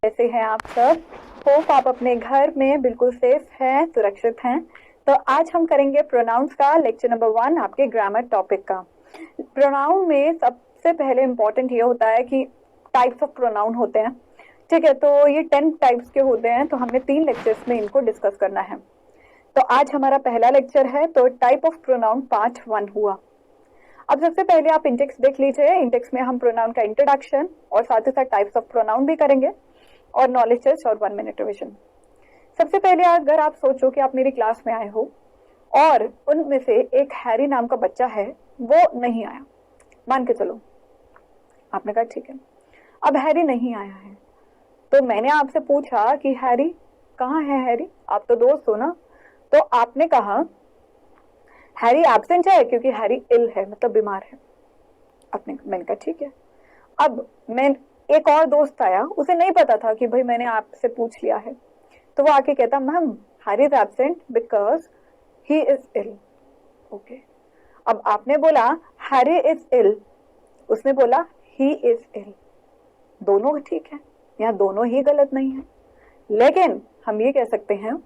कैसे हैं आप सब? होप आप अपने घर में बिल्कुल सेफ हैं, सुरक्षित हैं। तो आज हम करेंगे प्रोनाउंस का लेक्चर नंबर 1 आपके ग्रामर टॉपिक का। प्रोनाउन में सबसे पहले इंपॉर्टेंट ये होता है कि टाइप्स ऑफ प्रोनाउन होते हैं। ठीक है, तो ये 10 टाइप्स के होते हैं, तो हमने 3 लेक्चर्स में इनको डिस्कस करना है। तो आज हमारा पहला लेक्चर है, तो टाइप ऑफ प्रोनाउन पार्ट 1 हुआ। अब सबसे पहले आप इंडेक्स देख लीजिए। इंडेक्स में हम प्रोनाउन का इंट्रोडक्शन और साथ ही साथ टाइप्स ऑफ प्रोनाउन भी करेंगे और नॉलेज टेस्ट और 1 मिनट रिविजन। सबसे पहले अगर आप सोचो कि आप मेरी क्लास में आए हो और उनमें से एक हैरी नाम का बच्चा है, वो नहीं आया, मान के चलो। आपने कहा ठीक है, अब हैरी नहीं आया है, तो मैंने आपसे पूछा कि हैरी कहाँ है? हैरी, आप तो दोस्त हो ना। तो आपने कहा हैरी एब्सेंट है क्योंकि हैरी इल है, मतलब बीमार है। मैंने कहा ठीक है। अब मैं एक और दोस्त आया, उसे नहीं पता था कि भाई मैंने आपसे पूछ लिया है, तो वो आके कहता ma'am Harry is absent because he is ill. Okay, अब आपने बोला हैरी इज इल, उसने बोला ही इज इल। दोनों ठीक है, यहाँ दोनों ही गलत नहीं है, लेकिन हम ये कह सकते हैं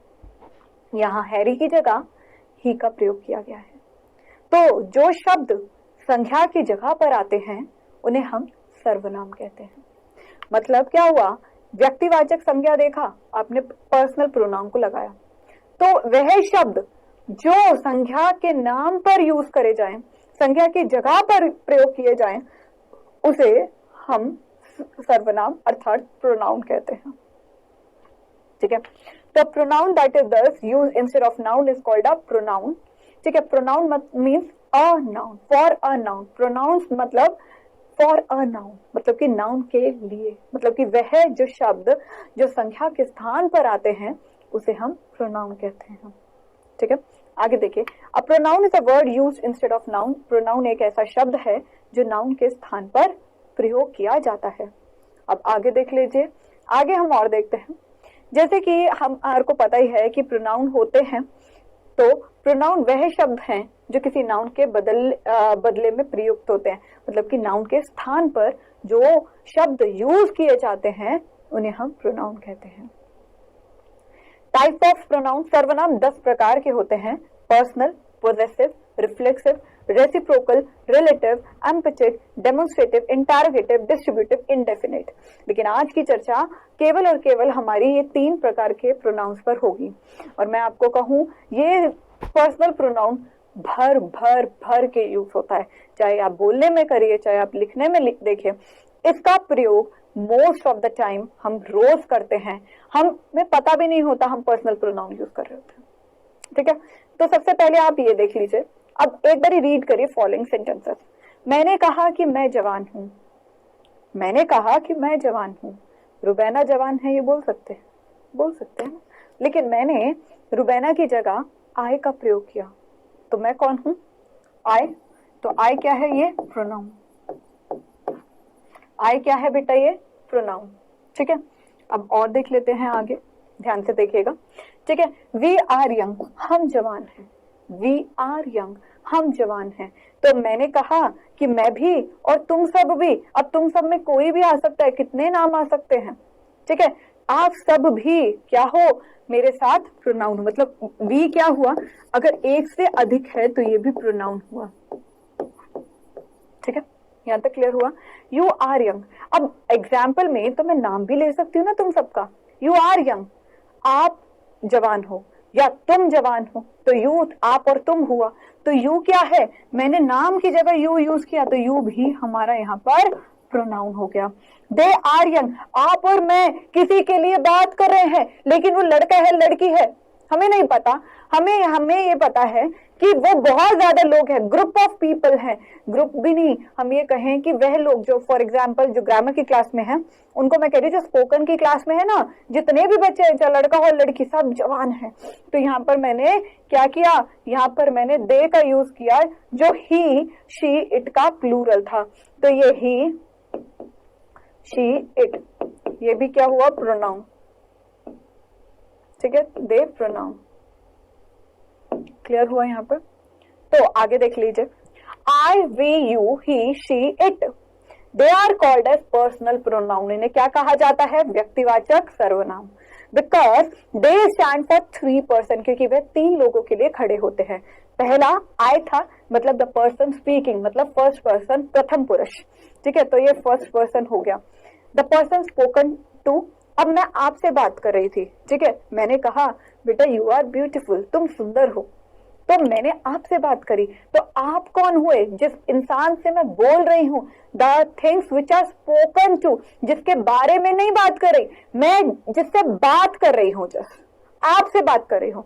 यहाँ हैरी की जगह ही का प्रयोग किया गया है। तो जो शब्द संख्या की जगह पर आते हैं उन्हें हम सर्वनाम कहते हैं। मतलब क्या हुआ, व्यक्तिवाचक संज्ञा देखा, आपने पर्सनल प्रोनाउन को लगाया, तो वह शब्द जो संज्ञा के नाम पर यूज करे जाएं, संज्ञा की जगह पर प्रयोग किए जाएं, उसे हम सर्वनाम अर्थात प्रोनाउन कहते हैं। ठीक है, तो pronoun that is thus use instead of noun is called a pronoun. ठीक है, pronoun means a noun, for a noun. Pronouns मतलब फॉर अ नाउन, मतलब कि नाउन के लिए, मतलब कि वह जो शब्द जो संख्या के स्थान पर आते हैं उसे हम प्रोनाउन कहते हैं। ठीक है, आगे देखिए। A pronoun is a word used instead of noun. Pronoun एक ऐसा शब्द है जो नाउन के स्थान पर प्रयोग किया जाता है। अब आगे देख लीजिए, आगे हम और देखते हैं। जैसे कि हमारे को पता ही है कि प्रोनाउन होते हैं, तो प्रोनाउन वह शब्द हैं जो किसी नाउन के बदले में प्रयुक्त होते हैं, मतलब कि नाउन के स्थान पर जो शब्द यूज किए जाते हैं उन्हें हम प्रोनाउन कहते हैं। टाइप ऑफ प्रोनाउन, सर्वनाम 10 प्रकार के होते हैं। Personal, possessive, reflexive, reciprocal, relative, empathic, demonstrative, interrogative, distributive, indefinite. लेकिन आज की चर्चा केवल और केवल हमारी ये 3 प्रकार के प्रोनाउंस पर होगी। और मैं आपको कहूं, ये पर्सनल प्रोनाउन भर भर भर के यूज होता है, चाहे आप बोलने में करिए, चाहे आप लिखने में देखिए। इसका प्रयोग मोस्ट ऑफ द टाइम हम रोज करते हैं, हमें पता भी नहीं होता हम पर्सनल प्रोनाउन यूज कर रहे होते हैं। ठीक है, तो सबसे पहले आप ये देख लीजिए। अब एक बार रीड करिए फॉलोइंग सेंटेंसेस। मैंने कहा कि मैं जवान हूं। मैंने कहा कि मैं जवान हूं। रुबैना जवान है, ये बोल सकते हैं, लेकिन मैंने रुबैना की जगह आई का प्रयोग किया, तो मैं कौन हूं? आई। तो आई क्या है? ये प्रोनाउन। आई क्या है बेटा? ये प्रोनाउन। ठीक है, अब और देख लेते हैं आगे, ध्यान से देखिएगा। ठीक है, वी आर यंग, हम जवान हैं। वी आर यंग, हम जवान हैं। तो मैंने कहा कि मैं भी और तुम सब भी। अब तुम सब में कोई भी आ सकता है, कितने नाम आ सकते हैं। ठीक है, आप सब भी क्या हो? मेरे साथ प्रोनाउन, मतलब वी क्या हुआ? अगर एक से अधिक है तो ये भी प्रोनाउन हुआ। ठीक है, यहां तक क्लियर हुआ? यू आर यंग, अब एग्जाम्पल में तो मैं नाम भी ले सकती हूँ ना तुम सबका। यू आर यंग, आप जवान हो, या तुम जवान हो, तो यू आप और तुम हुआ। तो यू क्या है? मैंने नाम की जगह यू यूज किया, तो यू भी हमारा यहाँ पर प्रोनाउन हो गया। दे आर यंग, आप और मैं किसी के लिए बात कर रहे हैं, लेकिन वो लड़का है लड़की है हमें नहीं पता। हमें ये पता है कि वो बहुत ज्यादा लोग हैं, ग्रुप ऑफ पीपल हैं। ग्रुप भी नहीं, हम ये कहें कि वह लोग जो, फॉर एग्जाम्पल जो ग्रामर की क्लास में है उनको मैं कह रही हूँ, जो स्पोकन की क्लास में है ना, जितने भी बच्चे हैं, चाहे लड़का हो लड़की, सब जवान है। तो यहाँ पर मैंने क्या किया? यहाँ पर मैंने दे का यूज किया, जो ही, शी, इट का प्लूरल था। तो ये ही, शी, इट, ये भी क्या हुआ? प्रोनाउन। ठीक है, दे प्रोनाउन। क्लियर हुआ यहाँ पर? तो आगे देख लीजिए। I, we, you, he, she, it. They are called as personal pronoun. इन्हें क्या कहा जाता है? व्यक्तिवाचक सर्वनाम। Because they stand for 3 person, क्योंकि वे 3 लोगों के लिए खड़े होते हैं। पहला आई था, मतलब द पर्सन स्पीकिंग, मतलब फर्स्ट पर्सन, प्रथम पुरुष। ठीक है, तो ये फर्स्ट पर्सन हो गया। द पर्सन स्पोकन टू, अब मैं आपसे बात कर रही थी। ठीक है, मैंने कहा बेटा यू आर ब्यूटीफुल, तुम सुंदर हो, तो मैंने आपसे बात करी। तो आप कौन हुए? जिस इंसान से मैं बोल रही हूं। The things which are spoken to, जिसके बारे में नहीं बात कर रही, मैं जिससे बात कर रही हूं, जस्ट आपसे बात कर रही हूं,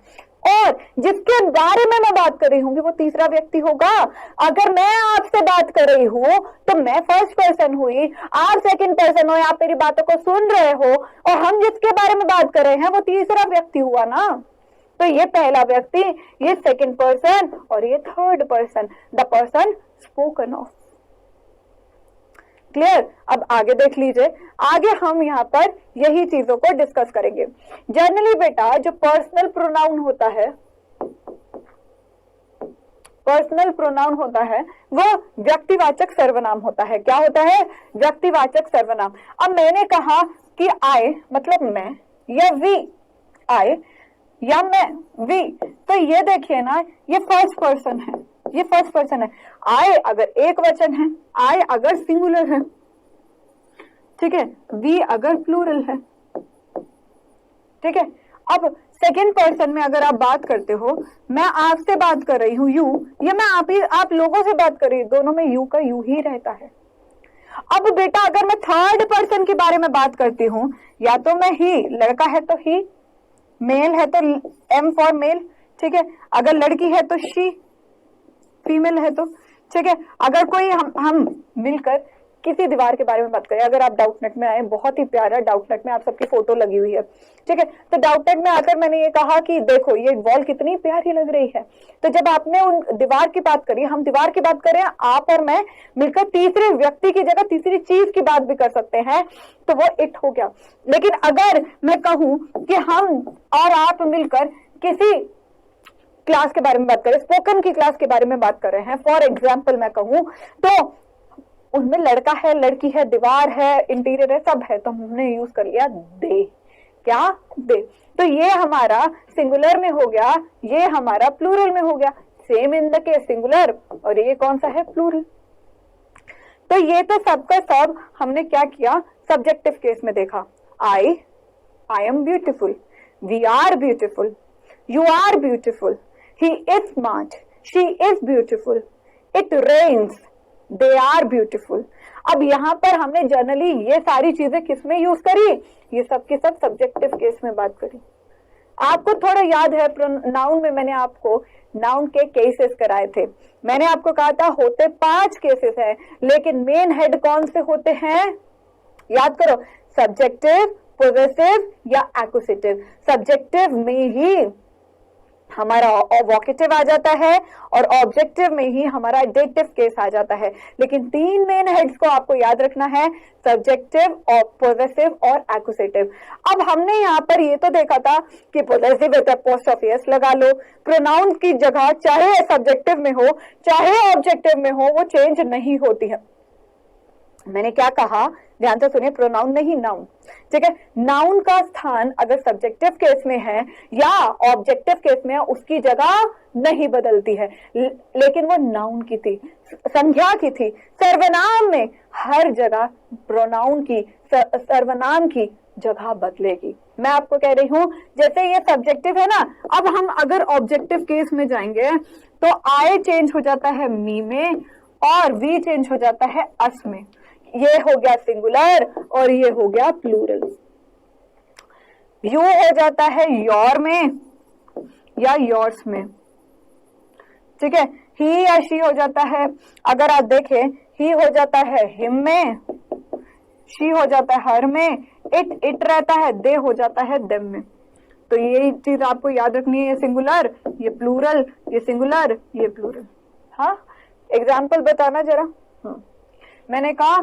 और जिसके बारे में मैं बात कर रही हूँ वो तीसरा व्यक्ति होगा। अगर मैं आपसे बात कर रही हूँ तो मैं फर्स्ट पर्सन हुई, आप सेकंड पर्सन हो, आप मेरी बातों को सुन रहे हो, और हम जिसके बारे में बात कर रहे हैं वो तीसरा व्यक्ति हुआ ना। तो ये पहला व्यक्ति, ये सेकंड पर्सन, और ये third person, the person spoken of. Clear? अब आगे देख लीजिए, आगे हम यहाँ पर यही चीजों को डिस्कस करेंगे। जनरली बेटा जो पर्सनल प्रोनाउन होता है, पर्सनल प्रोनाउन होता है वो व्यक्तिवाचक सर्वनाम होता है। क्या होता है? व्यक्तिवाचक सर्वनाम। अब मैंने कहा कि आई मतलब मैं, या वी आई, या मैं वी, तो ये देखिए ना, ये फर्स्ट पर्सन है, ये फर्स्ट पर्सन है। आई अगर एक वचन है, आई अगर सिंगुलर है, ठीक है, वी अगर प्लूरल है। ठीक है, अब सेकेंड पर्सन में अगर आप बात करते हो, मैं आपसे बात कर रही हूं यू, या मैं आप लोगों से बात कर रही हूं, दोनों में यू का यू ही रहता है। अब बेटा अगर मैं थर्ड पर्सन के बारे में बात करती हूं, या तो मैं ही, लड़का है तो ही, मेल है तो एम फॉर मेल, ठीक है, अगर लड़की है तो शी, फीमेल है तो, ठीक है, अगर कोई हम मिलकर किसी दीवार के बारे में बात करें, अगर आप डाउटनेट में आए, बहुत ही प्यारा डाउटनेट में आप सबकी फोटो लगी हुई है, ठीक है, तो डाउटनेट में आकर मैंने ये कहा कि देखो ये वॉल कितनी प्यारी लग रही है, तो जब आपने उन दीवार की बात करी, हम दीवार की बात करें, आप और मैं मिलकर तीसरे व्यक्ति की जगह तीसरी चीज की बात भी कर सकते हैं, तो वो इट हो गया। लेकिन अगर मैं कहूं कि हम और आप मिलकर किसी क्लास के बारे में बात करें, स्पोकन की क्लास के बारे में बात कर रहे हैं, फॉर एग्जाम्पल मैं कहूं, तो उनमें लड़का है, लड़की है, दीवार है, इंटीरियर है, सब है, तो हमने यूज कर लिया दे। क्या? दे। तो ये हमारा सिंगुलर में हो गया, ये हमारा प्लूरल में हो गया। Same in the case singular, और ये कौन सा है? प्लूरल। तो ये तो सबका सब हमने क्या किया? सब्जेक्टिव केस में देखा। I am beautiful, we are beautiful, you are beautiful, he is smart, she is beautiful, it rains, they are beautiful. अब यहाँ पर हमने जनरली ये सारी चीजें किसमें यूज करी? ये सब की सब सब्जेक्टिव केस में बात करी। आपको थोड़ा याद है नाउन में मैंने आपको नाउन के केसेस कराए थे। मैंने आपको कहा था होते 5 केसेस हैं, लेकिन मेन हेड कौन से होते हैं? याद करो, सब्जेक्टिव, पोजेसिव या एक्यूसेटिव। सब्जेक्टिव में ही हमारा वोकेटिव आ जाता है और ऑब्जेक्टिव में ही हमारा डेटिव केस आ जाता है। लेकिन 3 मेन हेड्स को आपको याद रखना है, सब्जेक्टिव और पोजेसिव और एक्यूसेटिव। अब हमने यहाँ पर ये तो देखा था कि पोजेसिव है तो अपोस्ट्रोफी एस लगा लो, प्रोनाउन की जगह चाहे सब्जेक्टिव में हो चाहे ऑब्जेक्टिव में हो वो चेंज नहीं होती है। मैंने क्या कहा? ध्यान से सुनिए, प्रोनाउन नहीं नाउन, ठीक है। नाउन का स्थान अगर सब्जेक्टिव केस में है या ऑब्जेक्टिव केस में है, उसकी जगह नहीं बदलती है, लेकिन वो नाउन की थी, संज्ञा की थी। सर्वनाम में हर जगह प्रोनाउन की, सर्वनाम की जगह बदलेगी। मैं आपको कह रही हूं जैसे ये सब्जेक्टिव है ना, अब हम अगर ऑब्जेक्टिव केस में जाएंगे तो आई चेंज हो जाता है मी में और वी चेंज हो जाता है अस में। ये हो गया सिंगुलर और ये हो गया प्लूरल। यू हो जाता है योर में या योर्स में, ठीक है। ही या शी हो जाता है, अगर आप देखें ही हो जाता है हिम में, शी हो जाता है हर में, इट रहता है, दे हो जाता है देम में। तो ये चीज आपको याद रखनी है, ये सिंगुलर, ये प्लूरल, ये सिंगुलर, ये प्लूरल। हाँ, एग्जाम्पल बताना जरा। मैंने कहा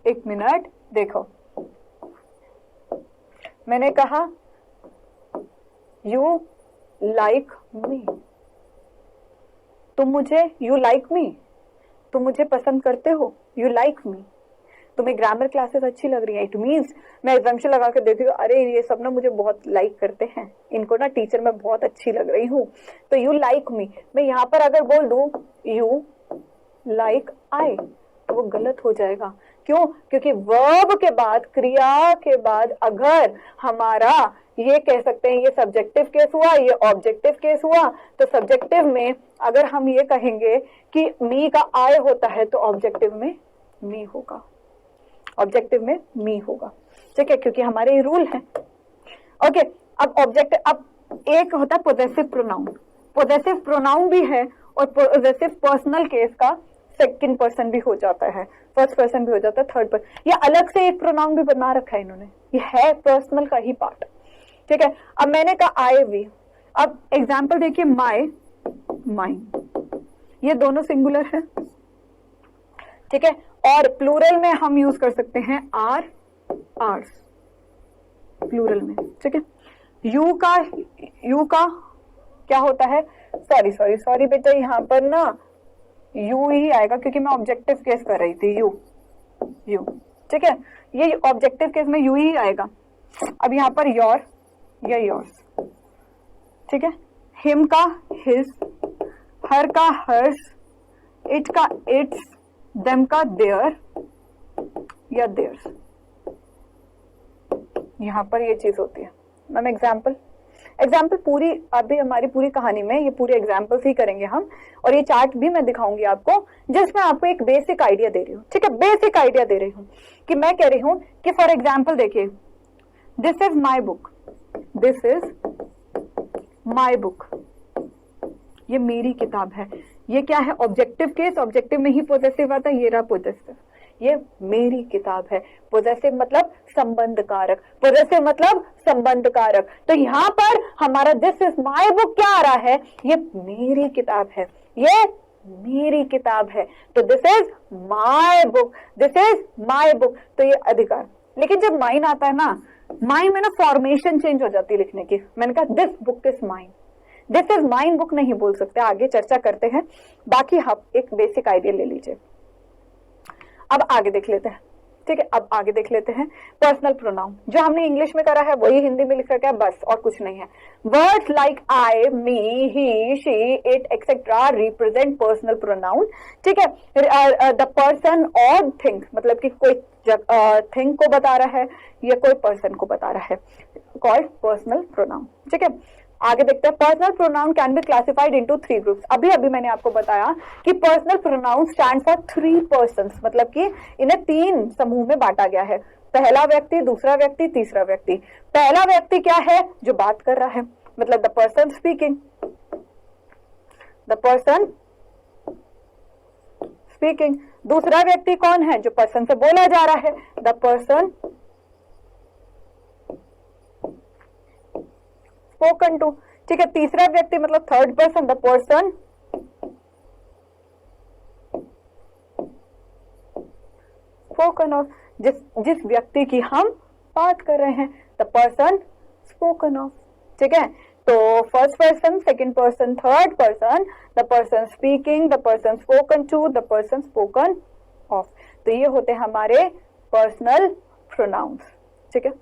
1 मिनट देखो, मैंने कहा यू लाइक मी, तुम मुझे, यू लाइक मी, तुम मुझे पसंद करते हो, यू लाइक मी, तुम्हें ग्रामर क्लासेस अच्छी लग रही है, इट मीन्स मैं एग्जाम्पशन लगा के देखती हूँ, अरे ये सब ना मुझे बहुत लाइक करते हैं, इनको ना टीचर मैं बहुत अच्छी लग रही हूँ, तो यू लाइक मी। मैं यहाँ पर अगर बोल दूं यू लाइक आई तो वो गलत हो जाएगा। क्यों? क्योंकि वर्ब के बाद, क्रिया के बाद अगर हमारा ये कह सकते हैं ये सब्जेक्टिव केस हुआ, ये ऑब्जेक्टिव केस हुआ, तो सब्जेक्टिव में अगर हम ये कहेंगे कि मी का आई होता है तो ऑब्जेक्टिव में मी होगा, ऑब्जेक्टिव में मी होगा, ठीक है, क्योंकि हमारे ये रूल है। ओके, अब एक होता है पोजेसिव प्रोनाउन, पोजेसिव प्रोनाउन भी है और पोजेसिव पर्सनल केस का सेकंड पर्सन भी हो जाता है, फर्स्ट पर्सन भी हो जाता है, थर्ड पर्सन, ये अलग से एक प्रोनाउन भी बना रखा है इन्होंने, ये है पर्सनल का ही पार्ट, ठीक है। अब मैंने कहा आई वी, अब एग्जाम्पल देखिए माई, माइन, ये दोनों सिंगुलर है, ठीक है, और प्लूरल में हम यूज कर सकते हैं आर, आर्स, प्लूरल में, ठीक है। यू का क्या होता है, सॉरी बेटा, यहाँ पर ना यू ही आएगा क्योंकि मैं ऑब्जेक्टिव केस कर रही थी, यू, ठीक है, ये ऑब्जेक्टिव केस में यू ही आएगा। अब यहाँ पर योर या योर्स, ठीक है, हिम का हिज, हर का हर्स, इट का इट्स, देम का देयर या देयर्स, यहां पर ये चीज होती है। मैम एग्जाम्पल पूरी अभी हमारी पूरी कहानी में ये पूरे एग्जाम्पल्स ही करेंगे हम, और ये चार्ट भी मैं दिखाऊंगी आपको, जिसमें आपको एक बेसिक आइडिया दे रही हूँ, ठीक है, बेसिक आइडिया दे रही हूँ कि मैं कह रही हूँ कि फॉर एग्जाम्पल देखिए, this is my book, this is my book, ये मेरी किताब है, ये क्या है, ऑब्जेक्टिव केस, ऑब्जेक्टिव में ही पोजेसिव आता है, ये रहा पोजेसिव, ये मेरी किताब है, पोजेसिव मतलब संबंध कारक, पोजेसिव मतलब संबंध कारक, तो यहाँ पर हमारा दिस इज माई बुक क्या आ रहा है, ये मेरी किताब है, ये मेरी किताब है, तो this is my book, this is my book, तो ये अधिकार। लेकिन जब माइन आता है ना, माइन में ना फॉर्मेशन चेंज हो जाती है लिखने की, मैंने कहा this book is mine, this is mine book नहीं बोल सकते, आगे चर्चा करते हैं, बाकी हम एक बेसिक आइडिया ले लीजिए। अब आगे देख लेते हैं, ठीक है, अब आगे देख लेते हैं पर्सनल प्रोनाउन, जो हमने इंग्लिश में करा है वही हिंदी में लिख रखा है, बस और कुछ नहीं है। Words like I, me, he, she, it etcetera represent personal pronoun, ठीक है। द पर्सन और थिंग, मतलब कि कोई थिंग को बता रहा है या कोई पर्सन को बता रहा है, कॉल्ड पर्सनल प्रोनाउन, ठीक है। आगे देखते हैं, personal pronoun can be classified into 3 groups. अभी मैंने आपको बताया कि personal pronoun stand for 3 persons, मतलब कि इन्हें 3 समूह में बांटा गया है, पहला व्यक्ति, दूसरा व्यक्ति, तीसरा व्यक्ति। पहला व्यक्ति क्या है, जो बात कर रहा है, मतलब the person speaking, the person speaking. दूसरा व्यक्ति कौन है, जो पर्सन से बोला जा रहा है, द पर्सन स्पोकन टू, ठीक है। तीसरा व्यक्ति मतलब third person, the person spoken of, जिस व्यक्ति की हम बात कर रहे हैं, द पर्सन स्पोकन ऑफ, ठीक है। तो first person, second person, third person, the person speaking, the person spoken to, the person spoken of, तो ये होते हैं हमारे पर्सनल प्रोनाउंस, ठीक है।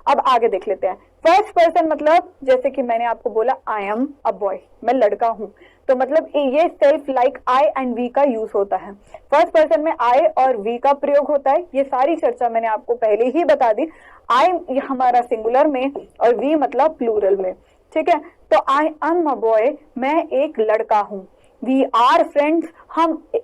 अब आगे देख लेते हैं, फर्स्ट पर्सन मतलब जैसे कि मैंने आपको बोला आई एम अ बॉय, मैं लड़का हूं, तो मतलब ये self like I and we का यूज होता है। फर्स्ट पर्सन में आई और वी का प्रयोग होता है, ये सारी चर्चा मैंने आपको पहले ही बता दी। आई हमारा सिंगुलर में और वी मतलब प्लूरल में, ठीक है। तो आई एम अ बॉय, मैं एक लड़का हूं, वी आर फ्रेंड्स,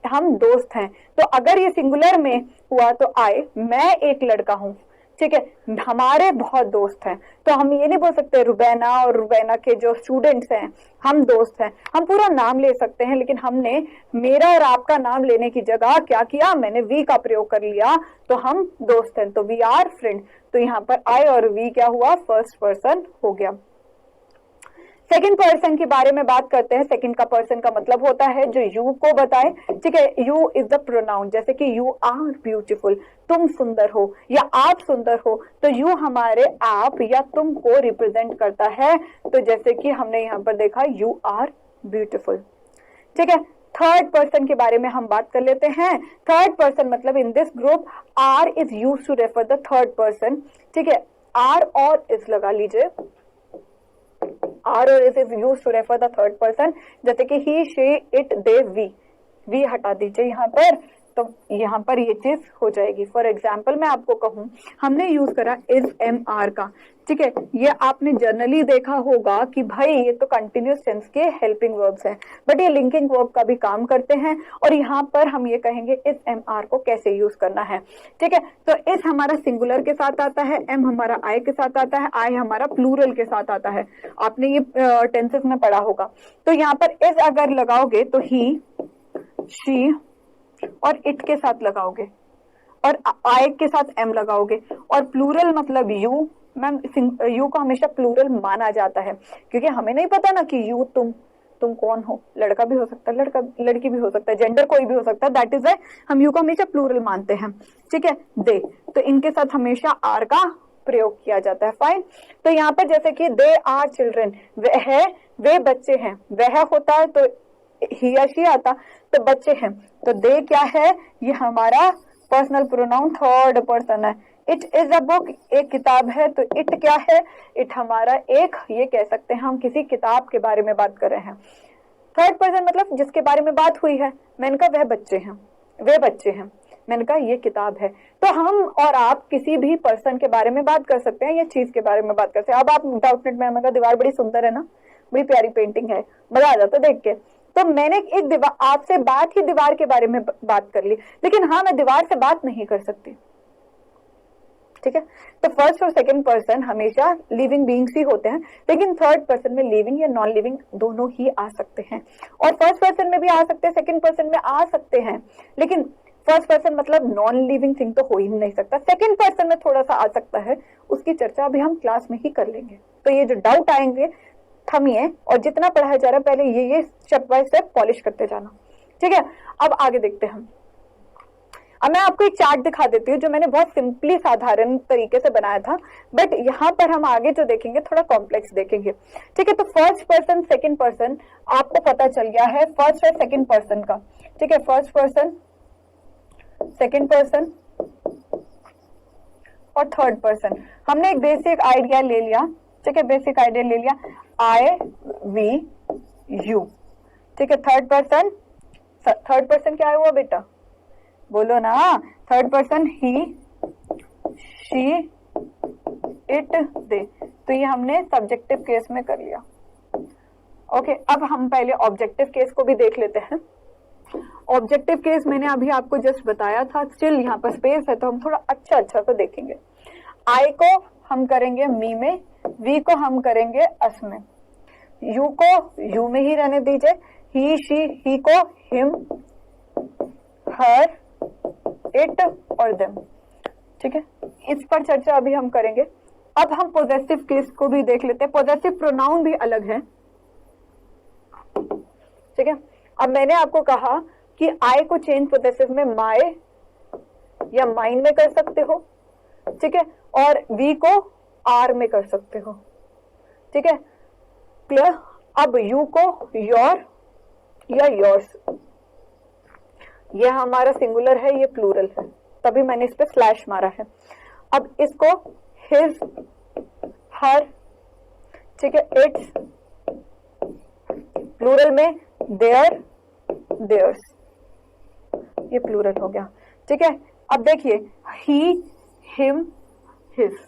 हम दोस्त हैं, तो अगर ये सिंगुलर में हुआ तो आई, मैं एक लड़का हूं, ठीक है, हमारे बहुत दोस्त हैं, तो हम ये नहीं बोल सकते रुबैना और रुबैना के जो स्टूडेंट्स हैं हम दोस्त हैं, हम पूरा नाम ले सकते हैं, लेकिन हमने मेरा और आपका नाम लेने की जगह क्या किया, मैंने वी का प्रयोग कर लिया, तो हम दोस्त हैं, तो वी आर फ्रेंड, तो यहाँ पर आई और वी क्या हुआ, फर्स्ट पर्सन हो गया। सेकंड पर्सन के बारे में बात करते हैं। सेकंड का पर्सन का मतलब होता है जो यू को बताए, ठीक है, यू इज द प्रोनाउन, जैसे कि यू आर ब्यूटीफुल, तुम सुंदर हो या आप सुंदर हो, तो यू हमारे आप या तुम को रिप्रेजेंट करता है, तो जैसे कि हमने यहाँ पर देखा यू आर ब्यूटीफुल, ठीक है। थर्ड पर्सन के बारे में हम बात कर लेते हैं। थर्ड पर्सन मतलब in this group are is use to refer the third person. ठीक है, आर और इज लगा लीजिए, आर और is use to refer the third person. जैसे कि he, she, it, they, we हटा दीजिए यहाँ पर, तो यहाँ पर ये चीज हो जाएगी। फॉर एग्जाम्पल मैं आपको कहूं, हमने यूज करा इज एम आर का। ठीक है, ये आपने जनरली देखा होगा कि भाई ये तो कंटिन्यूस टेंस के हेल्पिंग वर्ब्स हैं, बट ये लिंकिंग वर्ब का भी काम करते हैं। और यहाँ पर हम ये कहेंगे इज एम आर को कैसे यूज करना है। ठीक है, तो इज हमारा सिंगुलर के साथ आता है, एम हमारा आई के साथ आता है, आई हमारा प्लूरल के साथ आता है। आपने ये टेंसेस में पढ़ा होगा। तो यहाँ पर इज अगर लगाओगे तो ही, शी और इट के साथ लगाओगे, और आई के साथ एम लगाओगे, और प्लूरल मतलब यू। मैम यू को हमेशा प्लूरल माना जाता है, क्योंकि हमें नहीं पता ना कि यू तुम कौन हो। लड़का भी हो सकता है, लड़की भी हो सकता है, जेंडर कोई भी हो सकता है। दैट इज वाई हम यू को हमेशा प्लूरल मानते हैं। ठीक है, दे, तो इनके साथ हमेशा आर का प्रयोग किया जाता है। फाइन, तो यहाँ पर जैसे कि दे आर चिल्ड्रन, वे बच्चे हैं, वह होता है तो ही या शी आता, तो बच्चे हैं, तो दे क्या है, ये हमारा पर्सनल प्रोनाउन थर्ड पर्सन है। इट इज अ बुक, एक किताब है, तो इट क्या है, इट हमारा एक, ये कह सकते हैं हम किसी किताब के बारे में बात कर रहे हैं। थर्ड पर्सन मतलब जिसके बारे में बात हुई है। मैंने कहा वह बच्चे हैं, वे बच्चे हैं, मैंने कहा ये किताब है। तो हम और आप किसी भी पर्सन के बारे में बात कर सकते हैं या चीज के बारे में बात कर सकते हैं। अब आप डाउटनेट में, हमें दीवार बड़ी सुंदर है ना, बड़ी प्यारी पेंटिंग है, मजा आ जाता देख के। तो मैंने एक दीवार, आपसे बात ही दीवार के बारे में बात कर ली, लेकिन हाँ मैं दीवार से बात नहीं कर सकती। ठीक है, तो फर्स्ट और सेकंड पर्सन हमेशा लिविंग बीइंग्स ही होते हैं, लेकिन थर्ड पर्सन में लिविंग या नॉन लिविंग दोनों ही आ सकते हैं। और फर्स्ट पर्सन में भी आ सकते हैं, सेकंड पर्सन में आ सकते हैं, लेकिन फर्स्ट पर्सन मतलब नॉन लिविंग थिंग तो हो ही नहीं सकता। सेकंड पर्सन में थोड़ा सा आ सकता है, उसकी चर्चा अभी हम क्लास में ही कर लेंगे। तो ये जो डाउट आएंगे थमिए, और जितना पढ़ाया जा रहा है पहले ये स्टेप बाय स्टेप पॉलिश करते जाना। ठीक है, अब आगे देखते हैं। अब मैं आपको एक चार्ट दिखा देती हूँ जो मैंने बहुत सिंपली साधारण तरीके से बनाया था, बट यहाँ पर हम आगे जो देखेंगे थोड़ा कॉम्प्लेक्स देखेंगे। ठीक है, तो फर्स्ट पर्सन सेकंड पर्सन आपको पता चल गया है, फर्स्ट और सेकंड पर्सन का। ठीक है, फर्स्ट पर्सन, सेकंड पर्सन और थर्ड पर्सन, हमने एक बेसिक आइडिया ले लिया। ठीक है, बेसिक आइडिया ले लिया, आई वी यू। ठीक है, थर्ड पर्सन क्या है वो बेटा, बोलो ना, third person he, she, it, they. तो ये हमने सब्जेक्टिव केस में कर लिया। ओके, अब हम पहले ऑब्जेक्टिव केस को भी देख लेते हैं। ऑब्जेक्टिव केस मैंने अभी आपको जस्ट बताया था, स्टिल यहाँ पर स्पेस है तो हम थोड़ा अच्छा तो देखेंगे। आई को हम करेंगे मी में, वी को हम करेंगे अस में, यू को यू में ही रहने दीजिए, ही, शी, ही को हिम, हर, इट और देम। ठीक है, इस पर चर्चा अभी हम करेंगे। अब हम पोजेसिव केस को भी देख लेते हैं। पोजेसिव प्रोनाउन भी अलग है। ठीक है, अब मैंने आपको कहा कि आई को चेंज पोजेसिव में माय या माइन में कर सकते हो। ठीक है, और वी को आर में कर सकते हो। ठीक है, क्लियर। अब यू को योर या योर्स, ये हमारा सिंगुलर है, ये प्लूरल है, तभी मैंने इस पे स्लैश मारा है। अब इसको हिज, हर, ठीक है, इट्स, प्लूरल में देयर, देयर्स, ये प्लूरल हो गया। ठीक है, अब देखिए he, him, his,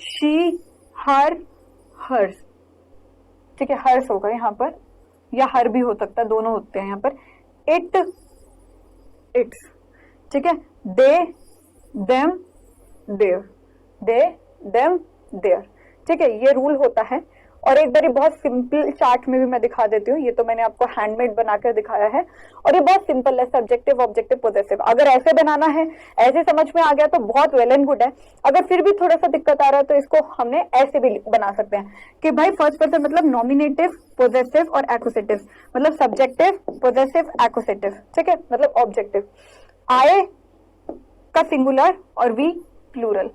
she, her, hers. ठीक है, हर्स होगा यहाँ पर, या हर भी हो सकता है, दोनों होते हैं यहाँ पर। It, its. ठीक है, they, them, their, they, them, their. ठीक है, ये रूल होता है। और एक बार बहुत सिंपल चार्ट में भी मैं दिखा देती हूँ, ये तो मैंने आपको हैंडमेड बनाकर दिखाया है, और ये बहुत सिंपल है, सब्जेक्टिव, ऑब्जेक्टिव, पोजेसिव। अगर ऐसे बनाना है, ऐसे समझ में आ गया तो बहुत वेल एंड गुड है। अगर फिर भी थोड़ा सा दिक्कत आ रहा है तो इसको हमने ऐसे भी बना सकते हैं कि भाई फर्स्ट पर्सन मतलब नॉमिनेटिव, पोजेसिव और एक्यूसेटिव, मतलब सब्जेक्टिव, पोजेसिव, एक्यूसेटिव। ठीक है, मतलब ऑब्जेक्टिव। आई का सिंगुलर और वी प्लूरल।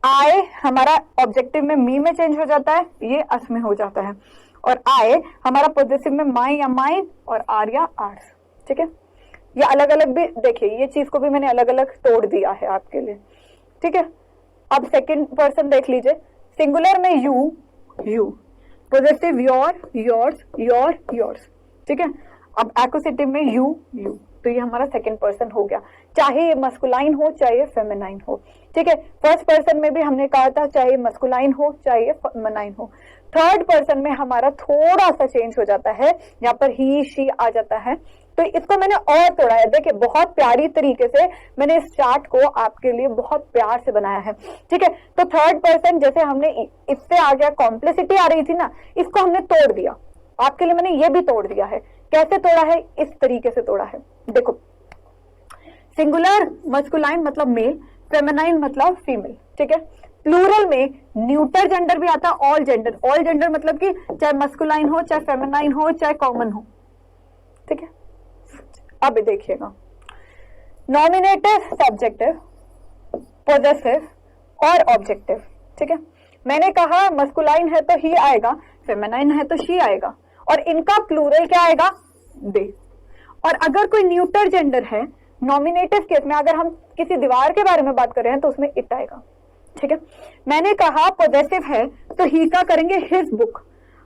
आए हमारा ऑब्जेक्टिव में मी में चेंज हो जाता है, ये अस में हो जाता है। और आए हमारा पोजेसिव में माई या माइन और आर या आर्स। ठीक है, ये अलग अलग भी देखिए, ये चीज को भी मैंने अलग अलग तोड़ दिया है आपके लिए, ठीक है। अब सेकंड पर्सन देख लीजिए, सिंगुलर में you, you, positive your, yours, your, yours, ठीक है। अब एक्वसेटिव में यू, यू, तो ये हमारा सेकंड पर्सन हो गया, चाहे ये मस्कुलाइन हो चाहे ये फेमिनाइन हो, ठीक है। फर्स्ट पर्सन में भी हमने कहा था चाहे मस्कुलाइन हो चाहे ये फेमिनाइन हो। थर्ड पर्सन में हमारा थोड़ा सा चेंज हो जाता है, यहाँ पर ही शी आ जाता है, तो इसको मैंने और तोड़ा है। देखिए बहुत प्यारी तरीके से मैंने इस चार्ट को आपके लिए बहुत प्यार से बनाया है, ठीक है। तो थर्ड पर्सन जैसे हमने इससे आ गया, कॉम्प्लेक्सिटी आ रही थी ना, इसको हमने तोड़ दिया आपके लिए, मैंने ये भी तोड़ दिया है। कैसे तोड़ा है? इस तरीके से तोड़ा है, देखो, सिंगुलर मस्कुलाइन मतलब मेल, फेमिनाइन मतलब फीमेल, ठीक है। प्लूरल में न्यूटर जेंडर भी आता है, ऑल जेंडर, ऑल जेंडर मतलब कि चाहे मस्कुलाइन हो चाहे फेमिनाइन हो चाहे कॉमन हो, ठीक है। अब देखिएगा, नॉमिनेटिव, सब्जेक्टिव, पॉजेसिव और ऑब्जेक्टिव, ठीक है। मैंने कहा मस्कुलाइन है तो ही आएगा, फेमिनाइन है तो शी आएगा, और इनका प्लूरल क्या आएगा? दे। और अगर कोई न्यूटर जेंडर है, नॉमिनेटिव केस में अगर हम किसी दीवार के बारे में बात कर रहे हैं तो उसमें इट आएगा, ठीक है। मैंने कहा पॉजेसिव है तो ही का करेंगे हिज बुक,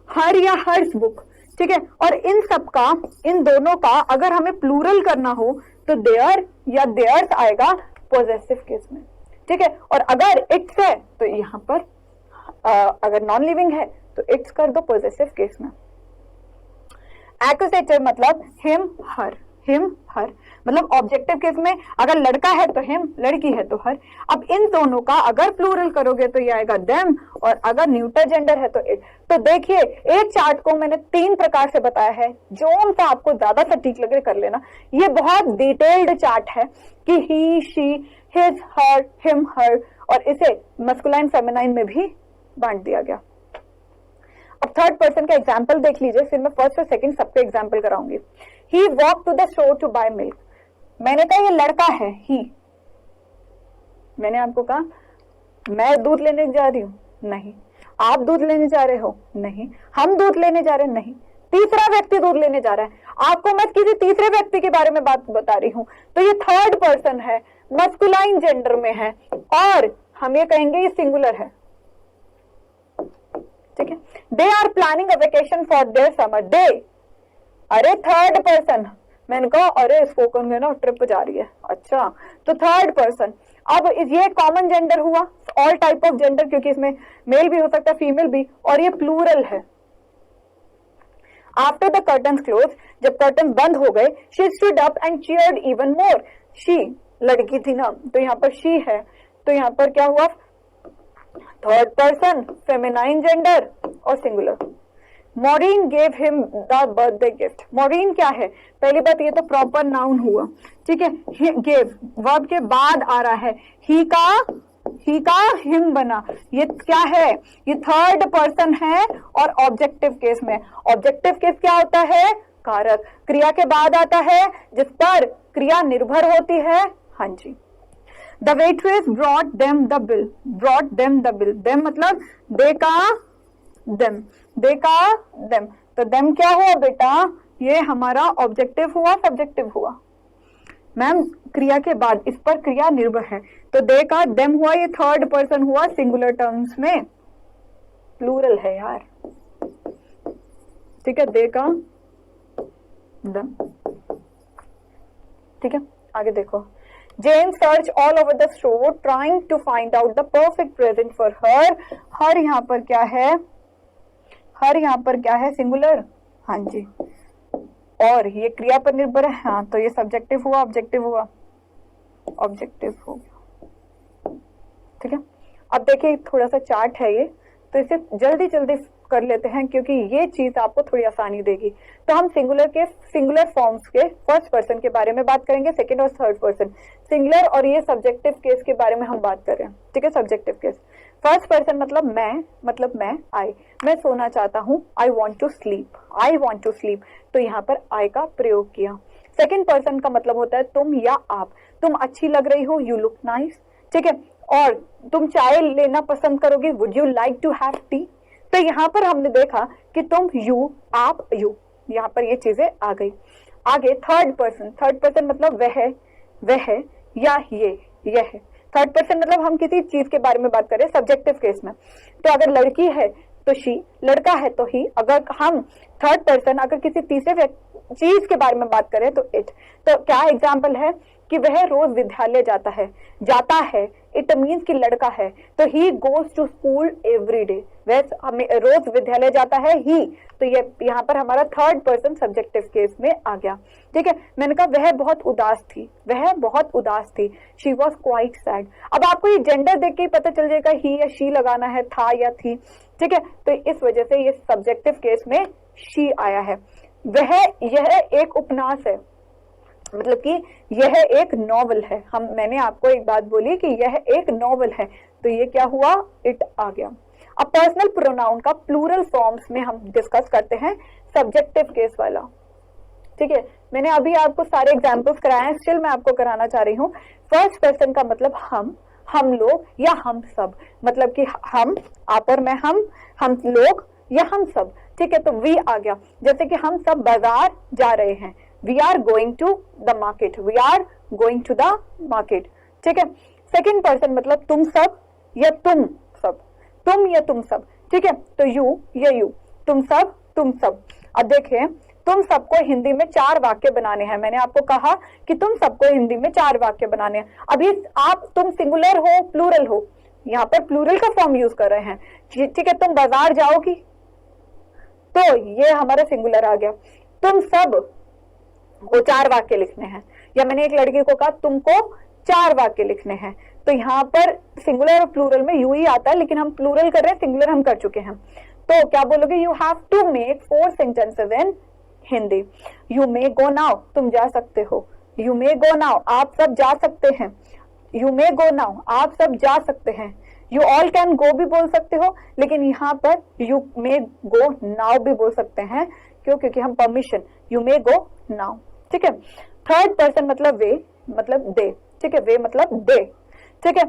हर या हर्स बुक, ठीक है। और इन सब का, इन दोनों का अगर हमें प्लूरल करना हो तो देयर या देयर्स आएगा पॉजेसिव केस में, ठीक है। और अगर इट्स है तो यहां पर अगर नॉन लिविंग है तो इट्स कर दो पॉजेसिव केस में। एक्यूजेटिव मतलब हिम हर, हिम हर मतलब ऑब्जेक्टिव केस में अगर लड़का है तो हिम, लड़की है तो हर। अब इन दोनों का अगर प्लूरल करोगे तो ये आएगा देम, और अगर न्यूटर जेंडर है तो इट। तो देखिए एक चार्ट को मैंने 3 प्रकार से बताया है, जो सा आपको ज्यादा सटीक लगे कर लेना। ये बहुत डिटेल्ड चार्ट है कि he, she, his, her, him, हर, और इसे मस्कुलाइन फेमिनाइन में भी बांट दिया गया। अब थर्ड पर्सन का एग्जाम्पल देख लीजिए, फिर मैं फर्स्ट और सेकंड सबके एग्जाम्पल कराऊंगी। He walk to the store to buy milk. मैंने कहा ये लड़का है, ही। मैंने आपको कहा मैं दूध लेने जा रही हूं, नहीं। आप दूध लेने जा रहे हो, नहीं। हम दूध लेने जा रहे हैं, नहीं। तीसरा व्यक्ति दूध लेने जा रहा है, आपको मैं किसी तीसरे व्यक्ति के बारे में बात बता रही हूं, तो ये थर्ड पर्सन है, मस्कुलाइन जेंडर में है, और हम ये कहेंगे ये सिंगुलर है, ठीक है। They are planning a vacation for their summer. They, अरे थर्ड पर्सन, मैंने कहा अरे स्पोकन में ना ट्रिप जा रही है, अच्छा, तो थर्ड पर्सन। अब ये कॉमन जेंडर हुआ, ऑल टाइप ऑफ जेंडर, क्योंकि इसमें मेल भी हो सकता है फीमेल भी, और ये प्लूरल है। आफ्टर द कर्टन क्लोज, जब कर्टन बंद हो गए, she stood up and cheered even more. She लड़की थी ना, तो यहाँ पर शी है, तो यहाँ पर क्या हुआ? थर्ड पर्सन, फेमिनाइन जेंडर और singular. Maureen gave him the birthday gift. Maureen क्या है? पहली बात ये तो प्रॉपर नाउन हुआ, ठीक है। गेव वर्ब के बाद आ रहा है, ही का हिम बना, ये क्या है? ये थर्ड पर्सन है, और ऑब्जेक्टिव केस में, ऑब्जेक्टिव केस क्या होता है? कारक, क्रिया के बाद आता है जिस पर क्रिया निर्भर होती है। हाँ जी। The waitress brought them the bill. Brought them the bill. Them मतलब दे का them, दे का them. तो them क्या हुआ बेटा? ये हमारा ऑब्जेक्टिव हुआ, सब्जेक्टिव हुआ। मैम क्रिया के बाद इस पर क्रिया निर्भर है, तो दे का them हुआ, ये थर्ड पर्सन हुआ, सिंगुलर टर्म्स में प्लूरल है यार, ठीक है। दे का them, ठीक है। आगे देखो, Jane searched all over the store trying to find out the perfect present for her. हर यहाँ पर क्या है? हर यहाँ पर क्या है? सिंगुलर, हाँ जी। और ये क्रिया पर निर्भर है, हाँ, तो ये सब्जेक्टिव हुआ, ऑब्जेक्टिव हुआ, ऑब्जेक्टिव हो गया, ठीक है। अब देखिए थोड़ा सा चार्ट है ये, तो इसे जल्दी जल्दी कर लेते हैं क्योंकि ये चीज आपको थोड़ी आसानी देगी। तो हम सिंगुलर फॉर्म्स के फर्स्ट पर्सन के बारे में बात करेंगे, सेकंड और थर्ड पर्सन सिंगुलर, और ये सब्जेक्टिव केस के बारे में हम बात कर रहे हैं, ठीक है। सब्जेक्टिव केस, फर्स्ट पर्सन मतलब मैं, आई, मैं सोना चाहता हूँ, आई वॉन्ट टू स्लीप, तो यहाँ पर आई का प्रयोग किया। सेकेंड पर्सन का मतलब होता है तुम या आप, तुम अच्छी लग रही हो, यू लुक नाइस, ठीक है। और तुम चाय लेना पसंद करोगे, would you like to have tea. तो यहाँ पर हमने देखा कि तुम, यू, आप, यू, यहाँ पर ये चीजें आ गई। आगे थर्ड पर्सन मतलब वह या ये यह। थर्ड पर्सन मतलब हम किसी चीज के बारे में बात करें सब्जेक्टिव केस में, तो अगर लड़की है तो शी, लड़का है तो ही। अगर हम थर्ड पर्सन अगर किसी तीसरे चीज के बारे में बात करें तो इट। तो क्या एग्जाम्पल है कि वह रोज विद्यालय जाता है, इट मीन्स कि लड़का है, तो he goes to school every day, वह हमें रोज विद्यालय जाता है ही, तो ये यहाँ पर हमारा थर्ड पर्सन सब्जेक्टिव केस में आ गया। ठीक है, मैंने कहा वह बहुत उदास थी, शी वॉज क्वाइट सैड। अब आपको ये जेंडर देख के ही पता चल जाएगा ही या शी लगाना है, था या थी। ठीक है, तो इस वजह से ये सब्जेक्टिव केस में शी आया है। यह एक उपन्यास है, मतलब कि यह एक नॉवल है। मैंने आपको एक बात बोली कि यह एक नॉवल है, तो ये क्या हुआ, इट आ गया। अब पर्सनल प्रोनाउन का प्लूरल फॉर्म्स में हम डिस्कस करते हैं सब्जेक्टिव केस वाला। ठीक है, मैंने अभी आपको सारे एग्जांपल्स कराए हैं, स्टिल मैं आपको कराना चाह रही हूँ। फर्स्ट पर्सन का मतलब हम लोग या हम सब, मतलब कि हम, आप और मैं, हम लोग या हम सब। ठीक है, तो वी आ गया, जैसे कि हम सब बाजार जा रहे हैं, we are going to the market, we are going to the market. ठीक है, सेकेंड पर्सन मतलब तुम सब या तुम सब, तुम या तुम सब। ठीक है, तो यू या यू, तुम सब। अब देखिए, तुम सबको हिंदी में 4 वाक्य बनाने हैं। मैंने आपको कहा कि तुम सबको हिंदी में 4 वाक्य बनाने हैं। अभी आप तुम सिंगुलर हो प्लूरल हो, यहाँ पर प्लूरल का फॉर्म यूज कर रहे हैं। ठीक है, तुम बाजार जाओगी, तो ये हमारा सिंगुलर आ गया। तुम सब को 4 वाक्य लिखने हैं, या मैंने एक लड़की को कहा तुमको 4 वाक्य लिखने हैं, तो यहाँ पर सिंगुलर और प्लूरल में यू ही आता है, लेकिन हम प्लूरल कर रहे हैं, सिंगुलर हम कर चुके हैं। तो क्या बोलोगे, you have to make 4 sentences in Hindi. You may go now, तुम जा सकते हो, यू मे गो नाउ, आप सब जा सकते हैं, यू मे गो नाउ, आप सब जा सकते हैं। यू ऑल कैन गो भी बोल सकते हो, लेकिन यहाँ पर यू मे गो नाउ भी बोल सकते हैं, क्यों, क्योंकि हम permission, you may go now. ठीक है, थर्ड पर्सन मतलब वे, मतलब दे। ठीक है, वे मतलब दे। ठीक है,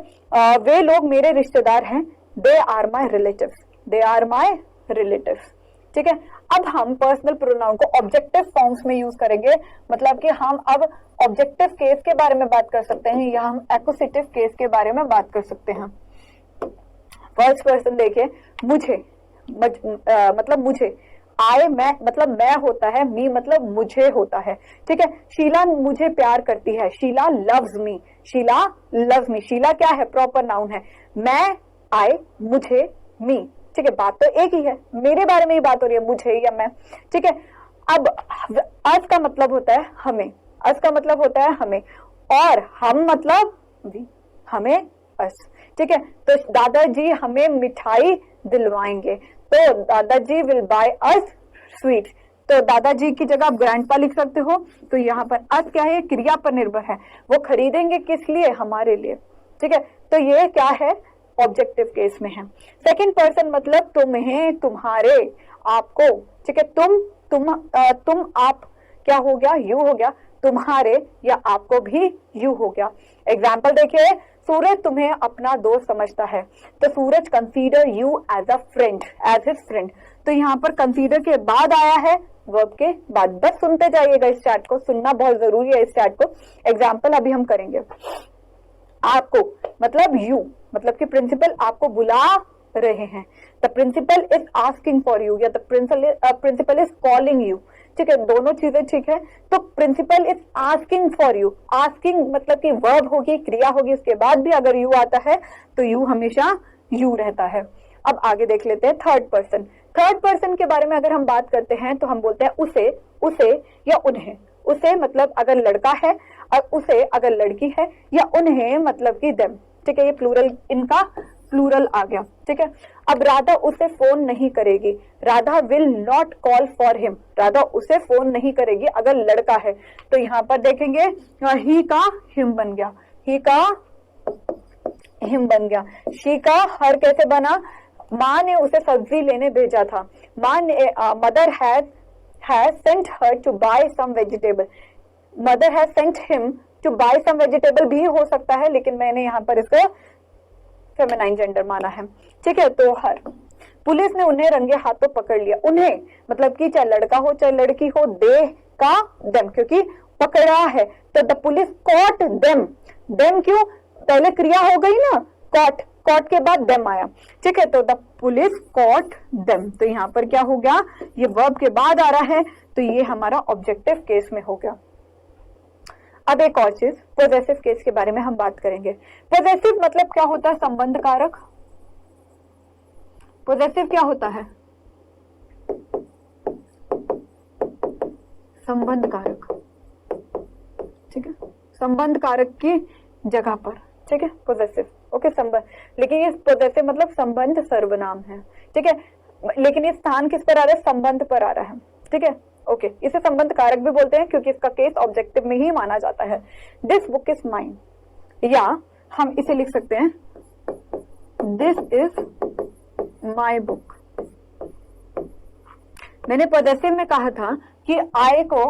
वे लोग मेरे रिश्तेदार हैं, they are my relatives, they are my relatives. ठीक है, अब हम पर्सनल प्रोनाउन को ऑब्जेक्टिव फॉर्म्स में यूज करेंगे, मतलब कि हम अब ऑब्जेक्टिव केस के बारे में बात कर सकते हैं या हम एक्विजिटिव केस के बारे में बात कर सकते हैं। फर्स्ट पर्सन देखिए, मुझे, मतलब मुझे, आई मैं मतलब मैं होता है, मी मतलब मुझे होता है। ठीक है, शीला मुझे प्यार करती है, Sheela loves me, Sheela loves me. Sheela क्या है, प्रॉपर नाउन है। मैं, आई, मुझे, मी। ठीक है, बात तो एक ही है, मेरे बारे में ही बात हो रही है, मुझे या मैं। ठीक है, अब अस का मतलब होता है हमें, अस का मतलब होता है हमें, और हम मतलब वी, हमें अस। ठीक है, तो दादाजी हमें मिठाई दिलवाएंगे, तो दादाजी विल बाय अस स्वीट। तो दादाजी की जगह आप ग्रैंडपा लिख सकते हो। तो यहाँ पर अस क्या है, क्रिया पर निर्भर है, वो खरीदेंगे किस लिए, हमारे लिए। ठीक है, तो ये क्या है, ऑब्जेक्टिव केस में है। सेकंड पर्सन मतलब तुम्हें, तुम्हारे, आपको। ठीक है, तुम आप क्या हो गया, यू हो गया, तुम्हारे या आपको भी यू हो गया। एग्जाम्पल देखिए, सूरज तुम्हें अपना दोस्त समझता है, तो Suraj consider you as a friend, as his friend. तो यहाँ पर कंसीडर के बाद आया है, वर्ब के बाद। बस सुनते जाइएगा, इस चैट को सुनना बहुत जरूरी है, इस चैट को। एग्जाम्पल अभी हम करेंगे। आपको मतलब यू, मतलब कि प्रिंसिपल आपको बुला रहे हैं, the principal is asking for you, या the principal is calling you. ठीक है, दोनों चीजें ठीक है। तो principal is asking for you, asking मतलब कि वर्ब होगी, क्रिया होगी, उसके बाद भी अगर यू आता है तो यू हमेशा यू रहता है। अब आगे देख लेते हैं थर्ड पर्सन। थर्ड पर्सन के बारे में अगर हम बात करते हैं तो हम बोलते हैं उसे, उसे या उन्हें। उसे मतलब अगर लड़का है, और उसे अगर लड़की है, या उन्हें मतलब कि देम। ठीक है, ये प्लूरल, इनका प्लूरल आ गया। ठीक है, अब राधा उसे फोन नहीं करेगी, Radha will not call for him, Radha उसे फोन नहीं करेगी अगर लड़का है। तो यहाँ पर देखेंगे ही का हिम बन गया, ही का हिम बन गया। शी का हर कैसे बना, माँ ने उसे सब्जी लेने भेजा था, माँ ने, mother has sent her to buy some vegetable, mother has sent him to buy some vegetable भी हो सकता है, लेकिन मैंने यहाँ पर इसको फेमिनाइन जेंडर माना है। ठीक है, तो हर। पुलिस ने उन्हें रंगे हाथों पकड़ लिया, उन्हें मतलब कि चाहे लड़का हो चाहे लड़की हो, दे का देम, क्योंकि पकड़ा है, तो the police caught them. Them क्यों, पहले क्रिया हो गई ना, कॉट, कॉट के बाद देम आया, ठीक है, तो द पुलिस कॉट देम, तो यहां पर क्या हो गया, ये वर्ब के बाद आ रहा है, तो ये हमारा ऑब्जेक्टिव केस में हो गया। अब एक और चीज, पोजेसिव केस के बारे में हम बात करेंगे। पोजेसिव मतलब क्या होता है, संबंध कारक। पोजेसिव क्या होता है, संबंध कारक, ठीक है, संबंध कारक की जगह पर, ठीक है, पोजेसिव, ओके, संबंध, लेकिन ये पोजेसिव मतलब संबंध सर्वनाम है, ठीक है, लेकिन ये स्थान किस पर आ रहा है, संबंध पर आ रहा है, ठीक है, ओके, इसे संबंध कारक भी बोलते हैं क्योंकि इसका केस ऑब्जेक्टिव में ही माना जाता है। दिस बुक इज माइन, या हम इसे लिख सकते हैं दिस इज माई बुक। मैंने पोजेसिव में कहा था कि आई को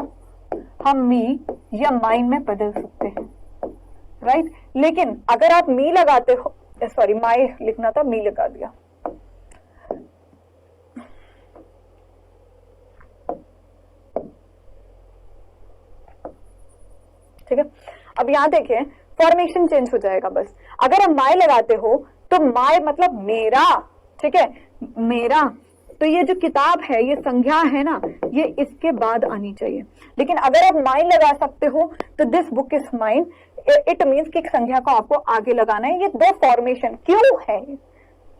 हम मी या माइन में बदल सकते हैं, राइट, लेकिन अगर आप मी लगाते हो, सॉरी माई लिखना था, मी लगा दिया, ठीक है। अब यहां देखें, फॉर्मेशन चेंज हो जाएगा बस। अगर हम माई लगाते हो तो माई मतलब मेरा, ठीक है, मेरा, तो ये जो किताब है, ये संज्ञा है ना, ये इसके बाद आनी चाहिए। लेकिन अगर आप माइन लगा सकते हो तो this book is mine, it means कि संज्ञा को आपको आगे लगाना है। ये दो फॉर्मेशन क्यों है,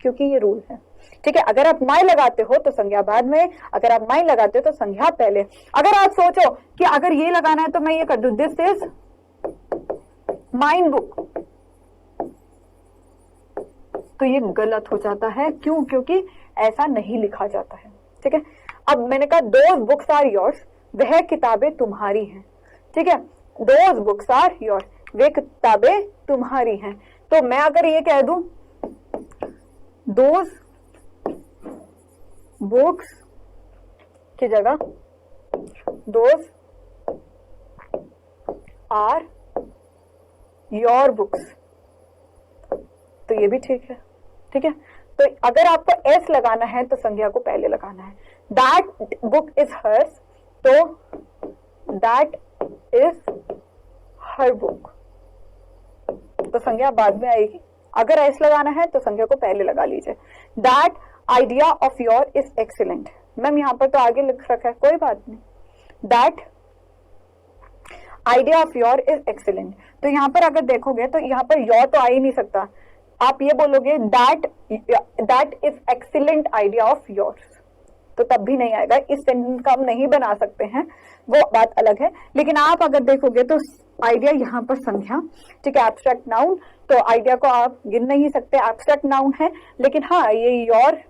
क्योंकि ये रूल है, ठीक है। अगर आप माई लगाते हो तो संज्ञा बाद में, अगर आप माइन लगाते हो तो संज्ञा पहले। अगर आप सोचो कि अगर ये लगाना है तो मैं ये कर दूं, दिस इज माइन बुक, तो ये गलत हो जाता है। क्यों, क्योंकि ऐसा नहीं लिखा जाता है, ठीक है। अब मैंने कहा दोज बुक्स आर योर्स, वह किताबें तुम्हारी हैं, ठीक है, दोज बुक्स आर योर्स, वे किताबें तुम्हारी हैं। तो मैं अगर ये कह दूं दोज बुक्स की जगह दोज आर योर बुक्स, तो ये भी ठीक है, ठीक है। तो अगर आपको एस लगाना है तो संज्ञा को पहले लगाना है। दैट बुक इज हर्स, तो दैट इज हर बुक, तो संज्ञा बाद में आएगी। अगर एस लगाना है तो संज्ञा को पहले लगा लीजिए। That idea of your is excellent, ma'am यहां पर तो आगे लिख रखा है, कोई बात नहीं। That idea of your is excellent, तो यहां पर अगर देखोगे तो यहां पर योर तो आ ही नहीं सकता, आप ये बोलोगे that is excellent idea of yours, तो तब भी नहीं आएगा। इस सेंटेंस का हम नहीं बना सकते हैं, वो बात अलग है। लेकिन आप अगर देखोगे तो आइडिया यहाँ पर संज्ञा, ठीक है, एब्स्ट्रैक्ट नाउन, तो आइडिया को आप गिन नहीं सकते, एब्स्ट्रैक्ट नाउन है। लेकिन हाँ, ये योर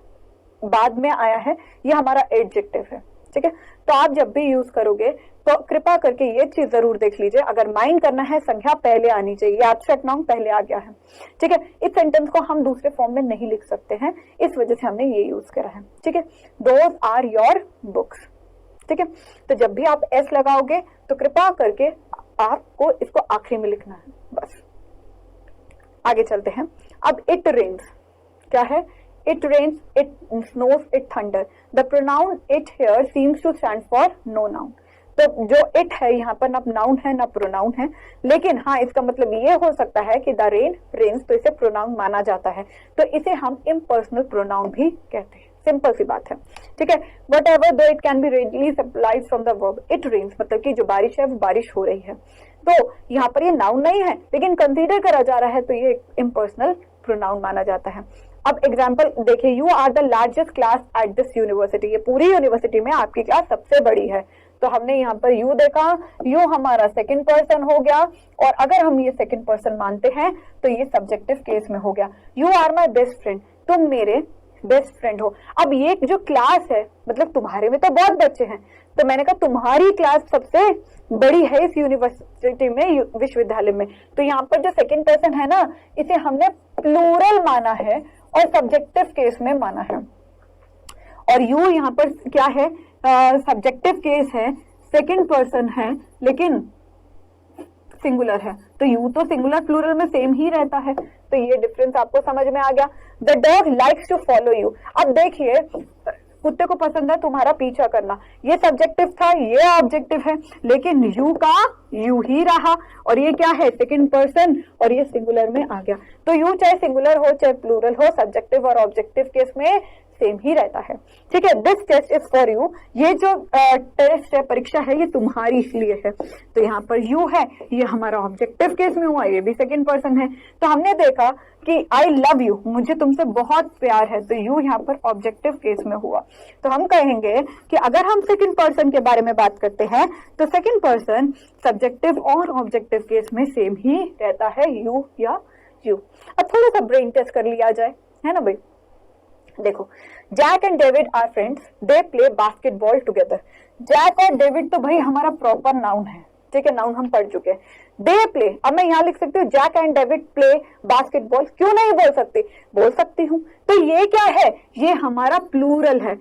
बाद में आया है, ये हमारा एडजेक्टिव है, ठीक है। तो आप जब भी यूज करोगे तो कृपया करके ये चीज जरूर देख लीजिए, अगर माइन करना है संज्ञा पहले आनी चाहिए, एब्स्ट्रैक्ट नाउन पहले आ गया है, ठीक है। इस सेंटेंस को हम दूसरे फॉर्म में नहीं लिख सकते हैं, इस वजह से हमने ये यूज करा है, ठीक है। दोज आर योर बुक्स, ठीक है। तो जब भी आप एस लगाओगे तो कृपया करके आपको इसको आखिरी में लिखना है, बस। आगे चलते हैं। अब इट रेन्स क्या है, it rains, it snows, it thunder. The pronoun it here seems to stand for no noun, तो जो इट है यहाँ पर ना नाउन है ना प्रोनाउन है, लेकिन हाँ इसका मतलब ये हो सकता है कि द रेन रेन्स, तो इसे प्रोनाउन माना जाता है, तो इसे हम इम्पर्सनल प्रोनाउन भी कहते हैं। सिंपल सी बात है, ठीक है। Whatever though it can be readily supplied from the verb it rains, मतलब कि जो बारिश है वो बारिश हो रही है, तो यहाँ पर ये नाउन नहीं है लेकिन कंसीडर करा जा रहा है, तो ये इम्पर्सनल प्रोनाउन माना जाता है। अब एग्जाम्पल देखिए, you are the largest class at this university, ये पूरी यूनिवर्सिटी में आपकी क्लास सबसे बड़ी है, तो हमने यहाँ पर यू देखा, यू हमारा सेकंड पर्सन हो गया, और अगर हम ये सेकंड पर्सन मानते हैं तो ये सब्जेक्टिव केस में हो गया। You are my best friend, तुम मेरे बेस्ट फ्रेंड हो। अब ये जो क्लास है, मतलब तुम्हारे में तो बहुत बच्चे हैं, तो मैंने कहा तुम्हारी क्लास सबसे बड़ी है इस यूनिवर्सिटी में, विश्वविद्यालय में, तो यहाँ पर जो सेकंड पर्सन है ना, इसे हमने प्लूरल माना है और सब्जेक्टिव केस में माना है। और यू यहाँ पर क्या है, सब्जेक्टिव केस है, सेकंड पर्सन है, लेकिन सिंगुलर है, तो यू तो सिंगुलर प्लूरल में सेम ही रहता है, तो ये डिफरेंस आपको समझ में आ गया। The dog likes to follow you. अब देखिए कुत्ते को पसंद है तुम्हारा पीछा करना, ये सब्जेक्टिव था, ये ऑब्जेक्टिव है, लेकिन यू का यू ही रहा, और ये क्या है सेकंड पर्सन, और ये सिंगुलर में आ गया। तो यू चाहे सिंगुलर हो चाहे प्लूरल हो, सब्जेक्टिव और ऑब्जेक्टिव केस में सेम ही रहता है। ठीक है, this test is for you, ये जो टेस्ट है, परीक्षा है, ये तुम्हारी इसलिए है। तो यहाँ पर यू है, ये हमारा ऑब्जेक्टिव केस में हुआ, ये भी सेकंड पर्सन है। तो हमने देखा कि आई लव यू, मुझे तुमसे बहुत प्यार है, तो यू यहाँ पर ऑब्जेक्टिव केस में हुआ। तो हम कहेंगे कि अगर हम सेकंड पर्सन के बारे में बात करते हैं तो सेकंड पर्सन सब्जेक्टिव और ऑब्जेक्टिव केस में सेम ही रहता है, यू या यू। अब थोड़ा सा ब्रेन टेस्ट कर लिया जाए, है ना भाई। देखो, Jack and David are friends, they play basketball together. Jack और डेविड तो भाई हमारा प्रॉपर नाउन है, ठीक है, नाउन हम पढ़ चुके हैं। दे प्ले, अब मैं यहाँ लिख सकती हूँ Jack and David play basketball, क्यों नहीं बोल सकती, बोल सकती हूँ। तो ये क्या है, ये हमारा प्लूरल है।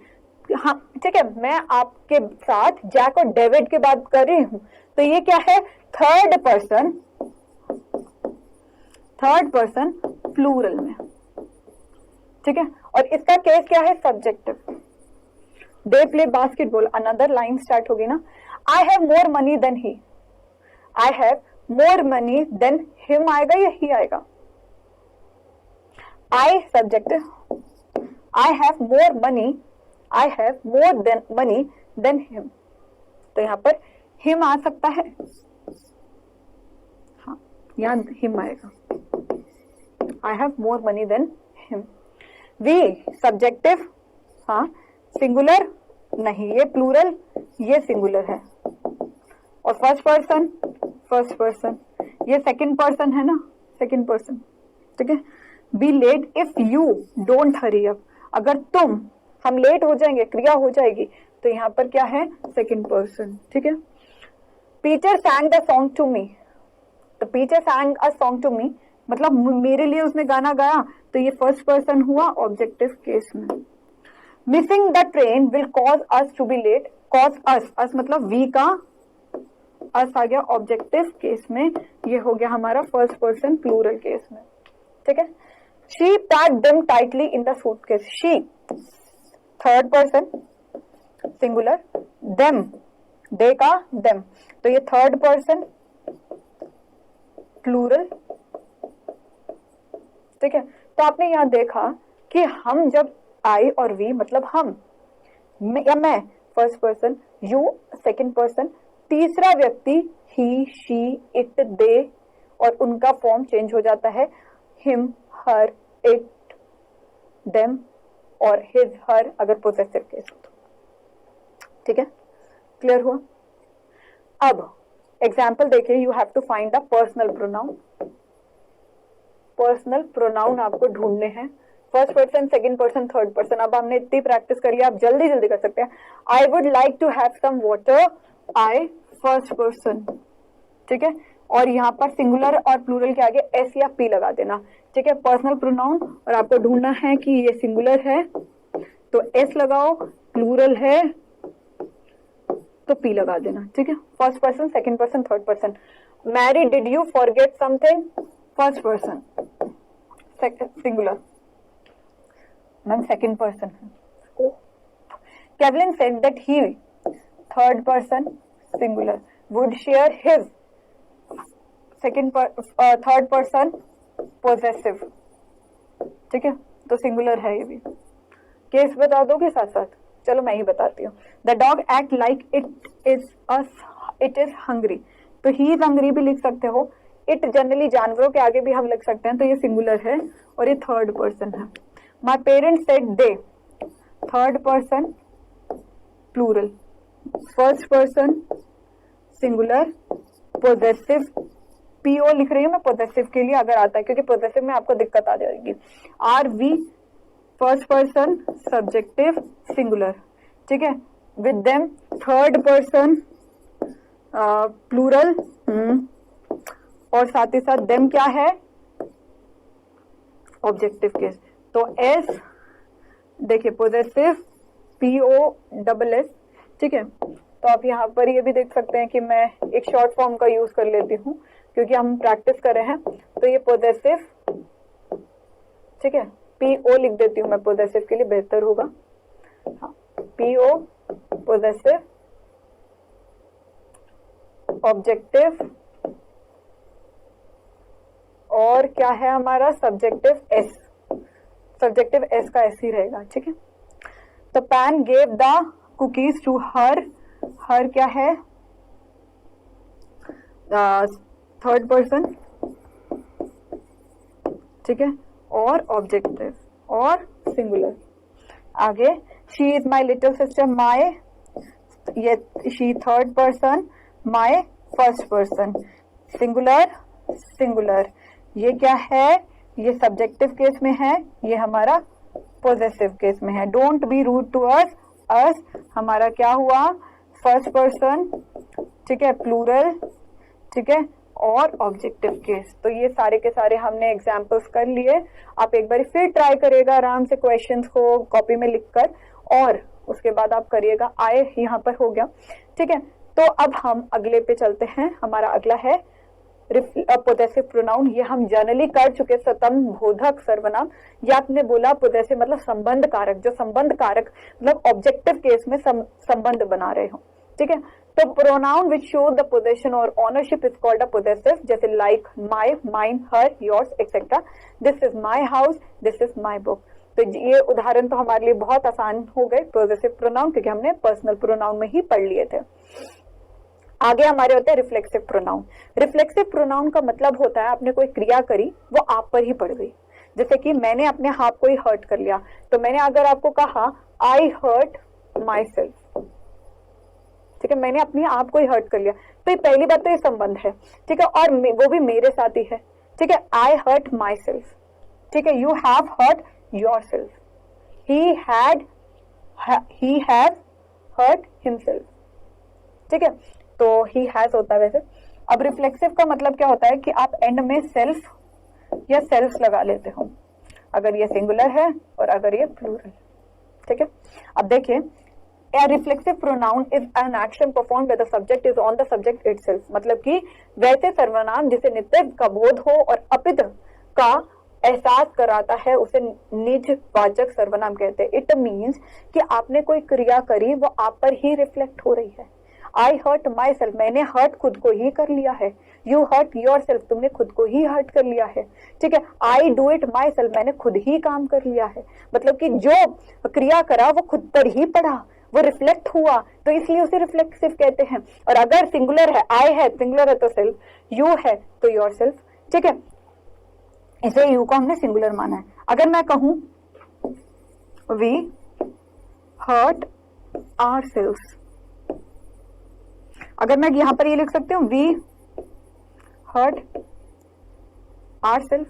हाँ ठीक है, मैं आपके साथ जैक और डेविड की बात कर रही हूँ, तो ये क्या है, थर्ड पर्सन प्लूरल में। ठीक है, और इसका केस क्या है, subjective. They play basketball, another line start होगी ना, I have more money than he, I have more money than him आएगा या ही आएगा, I subjective, I have more money, I have more than money than him, तो यहां per him आ सकता है, हाँ यहां हिम आएगा, I have more money than him. We subjective, हाँ सिंगुलर नहीं, ये प्लूरल, ये सिंगुलर है, और फर्स्ट पर्सन ये सेकंड पर्सन है ना, सेकंड पर्सन। ठीक है, be late if you don't hurry up, अगर तुम, हम लेट हो जाएंगे, क्रिया हो जाएगी, तो यहाँ पर क्या है, सेकंड पर्सन। ठीक है, Peter sang the song to me, तो Peter sang a song to me मतलब मेरे लिए उसने गाना गाया, तो ये फर्स्ट पर्सन हुआ ऑब्जेक्टिव केस में। Missing the train will cause us to be late, cause us मतलब वी का अस आ गया ऑब्जेक्टिव केस में, ये हो गया हमारा फर्स्ट पर्सन प्लूरल केस में। ठीक है, she packed them tightly in the suitcase, she third person singular, them they का देम, तो ये थर्ड पर्सन प्लूरल। ठीक है, तो आपने यहां देखा कि हम जब आई और वी मतलब हम या मैं first person, you second person, तीसरा व्यक्ति ही शी इट दे, और उनका फॉर्म चेंज हो जाता है, हिम हर इट देम और हिज हर अगर पोजेसिव केस हो तो। ठीक है, क्लियर हुआ। अब एग्जाम्पल देखिए, you have to find the personal pronoun. Personal pronoun आपको ढूंढने हैं, first person second person third person. अब हमने इतनी प्रैक्टिस करी है, आप जल्दी जल्दी कर सकते हैं। I would like to have some water, I first person. ठीक है, और यहाँ पर सिंगुलर और प्लूरल के आगे एस या पी लगा देना। ठीक है, पर्सनल प्रोनाउन, और आपको ढूंढना है कि ये सिंगुलर है तो एस लगाओ, प्लूरल है तो पी लगा देना। ठीक है, first person second person third person. Mary did you forget something, first person singular, ma'am second person है। Kevin said that he third person singular, would share his third person possessive. ठीक है, तो singular है ये भी। Case बता दोगे साथ साथ, चलो मैं ही बताती हूँ। The dog act like it is hungry, तो ही इज हंग्री भी लिख सकते हो। इट जनरली जानवरों के आगे भी हम लिख सकते हैं, तो ये सिंगुलर है और ये थर्ड पर्सन है। My parents said they, third person plural, first person singular, possessive PO लिख रही हूँ मैं पोजेसिव के लिए अगर आता है, क्योंकि पोजेसिव में आपको दिक्कत आ जाएगी। Are we first person subjective singular. ठीक है, with them third person plural, और साथ ही साथ देम क्या है, ऑब्जेक्टिव केस। तो एस देखिए पोजेसिव पीओ डबल एस। ठीक है, तो आप यहाँ पर ये भी देख सकते हैं कि मैं एक शॉर्ट फॉर्म का यूज कर लेती हूँ क्योंकि हम प्रैक्टिस कर रहे हैं। तो ये पोजेसिव, ठीक है, पीओ लिख देती हूँ मैं पोजेसिव के लिए, बेहतर होगा। हाँ, PO possessive, ऑब्जेक्टिव, और क्या है हमारा सब्जेक्टिव S, सब्जेक्टिव S का S ही रहेगा, ठीक है। तो Pan gave the cookies to her, her क्या है थर्ड पर्सन, ठीक है, और ऑब्जेक्टिव और सिंगुलर। आगे she is my little sister, my, ये she third person, my first person, singular singular. ये क्या है, ये सब्जेक्टिव केस में है, ये हमारा पोजेसिव केस में है। Don't be rude to us, us हमारा क्या हुआ फर्स्ट पर्सन, ठीक है, प्लूरल, ठीक है, और ऑब्जेक्टिव केस। तो ये सारे के सारे हमने एग्जाम्पल्स कर लिए। आप एक बार फिर ट्राई करिएगा आराम से क्वेश्चंस को कॉपी में लिखकर, और उसके बाद आप करिएगा। आए यहाँ पर हो गया, ठीक है। तो अब हम अगले पे चलते हैं। हमारा अगला है पोजेसिव प्रोनाउन। ये हम जनरली कर चुके, सतम बोधक सर्वनाम। या आपने बोला पोजेसिव मतलब संबंध कारक, जो संबंध कारक मतलब ऑब्जेक्टिव केस में संबंध बना रहे हो, ठीक है। तो pronoun which show the possession और ownership is called a possessive, जैसे like my, mine, her, yours etcetera. This is my house, this is my book. तो ये उदाहरण तो हमारे लिए बहुत आसान हो गए पोजेसिव प्रोनाउन, क्योंकि हमने पर्सनल प्रोनाउन में ही पढ़ लिए थे। आगे हमारे होते हैं रिफ्लेक्सिव प्रोनाउन। रिफ्लेक्सिव प्रोनाउन का मतलब होता है आपने कोई क्रिया करी, वो आप पर ही पड़ गई। जैसे कि मैंने अपने हाथ को ही हर्ट कर लिया, तो मैंने अगर आपको कहा आई हर्ट माई सेल्फ, ठीक है, मैंने अपने आप को ही हर्ट कर लिया, तो ये पहली बात तो ये संबंध है, ठीक है, और वो भी मेरे साथ ही है, ठीक है। आई हर्ट माई सेल्फ, ठीक है, you have hurt yourself, he has hurt himself, ठीक है। तो ही हैज होता है वैसे। अब रिफ्लेक्सिव का मतलब क्या होता है कि आप एंड में सेल्फ या सेल्फ लगा लेते हो, अगर ये सिंगुलर है और अगर ये प्लूरल, ठीक है। अब देखिए, A reflexive pronoun is an action performed where the subject is on the subject itself, मतलब कि वैसे सर्वनाम जिसे नित्य का बोध हो और अपित का एहसास कराता है उसे निजवाचक सर्वनाम कहते हैं। इट मीन्स कि आपने कोई क्रिया करी, वो आप पर ही रिफ्लेक्ट हो रही है। आई हर्ट माई सेल्फ, मैंने हर्ट खुद को ही कर लिया है। यू हर्ट योर सेल्फ, तुमने खुद को ही हर्ट कर लिया है, ठीक है। I do it my self, मैंने खुद ही काम कर लिया है। मतलब कि जो क्रिया करा वो खुद पर ही पड़ा, वो रिफ्लेक्ट हुआ, तो इसलिए उसे रिफ्लेक्सिव कहते हैं। और अगर सिंगुलर है, आई है, सिंगुलर है तो सेल्फ, यू है तो योर सेल्फ, ठीक है। इसे यू को हमने सिंगुलर माना है। अगर मैं कहूं वी हर्ट आवर सेल्फ, अगर मैं यहां पर ये लिख सकती हूँ वी हर्ट आवर सेल्फ,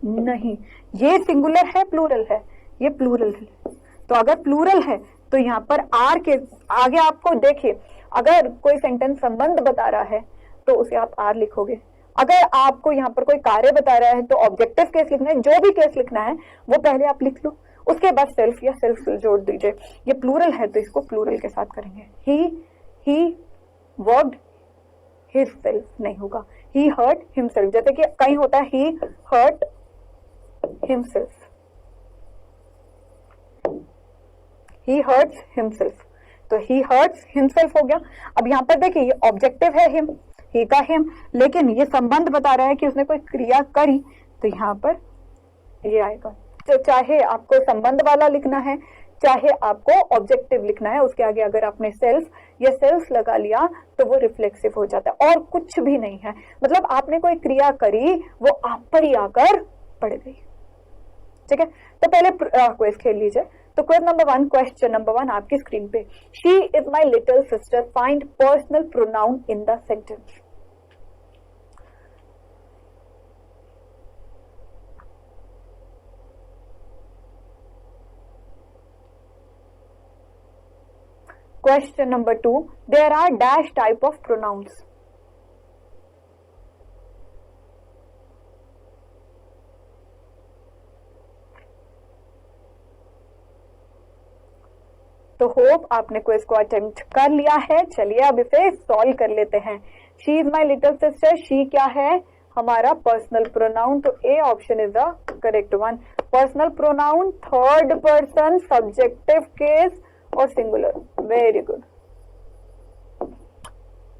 नहीं, ये सिंगुलर है प्लूरल है, ये प्लूरल है। तो अगर प्लूरल है तो यहाँ पर आर के आगे आपको देखिए, अगर कोई सेंटेंस संबंध बता रहा है तो उसे आप आर लिखोगे। अगर आपको यहाँ पर कोई कार्य बता रहा है तो ऑब्जेक्टिव केस लिखना है, जो भी केस लिखना है वो पहले आप लिख लो, उसके बाद सेल्फ या सेल्फ जोड़ दीजिए। ये प्लूरल है तो इसको प्लूरल के साथ करेंगे। ही वर्कड हिज सेल्फ नहीं होगा, ही हर्ट हिमसेल्फ। जैसे कि कहीं होता है he hurt himself, he hurts himself, तो he hurts himself हो गया। अब यहाँ पर देखिए, ये ऑब्जेक्टिव है him, he का him, लेकिन ये संबंध बता रहा है कि उसने कोई क्रिया करी, तो यहाँ पर ये आएगा। तो चाहे आपको संबंध वाला लिखना है, चाहे आपको ऑब्जेक्टिव लिखना है, उसके आगे अगर आपने सेल्फ या सेल्फ लगा लिया तो वो रिफ्लेक्सिव हो जाता है, और कुछ भी नहीं है। मतलब आपने कोई क्रिया करी, वो आप पर ही आकर पड़ गई, ठीक है। तो पहले क्विज खेल लीजिए। तो क्विज नंबर 1, क्वेश्चन नंबर 1 आपकी स्क्रीन पे, she is my little sister, find personal pronoun in the sentence. Question number 2, there are dash type of pronouns. तो होप आपने क्विज को अटेम्प्ट कर लिया है। चलिए अब इसे सॉल्व कर लेते हैं। She is my little sister, she क्या है हमारा पर्सनल प्रोनाउन, तो A option is the correct one. Personal pronoun third person, subjective case, और singular. Very good.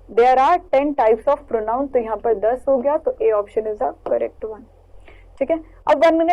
There are 10 types of pronoun, तो यहाँ पर 10 हो गया, तो A option is the correct one. ठीक है, अब 1 मिनट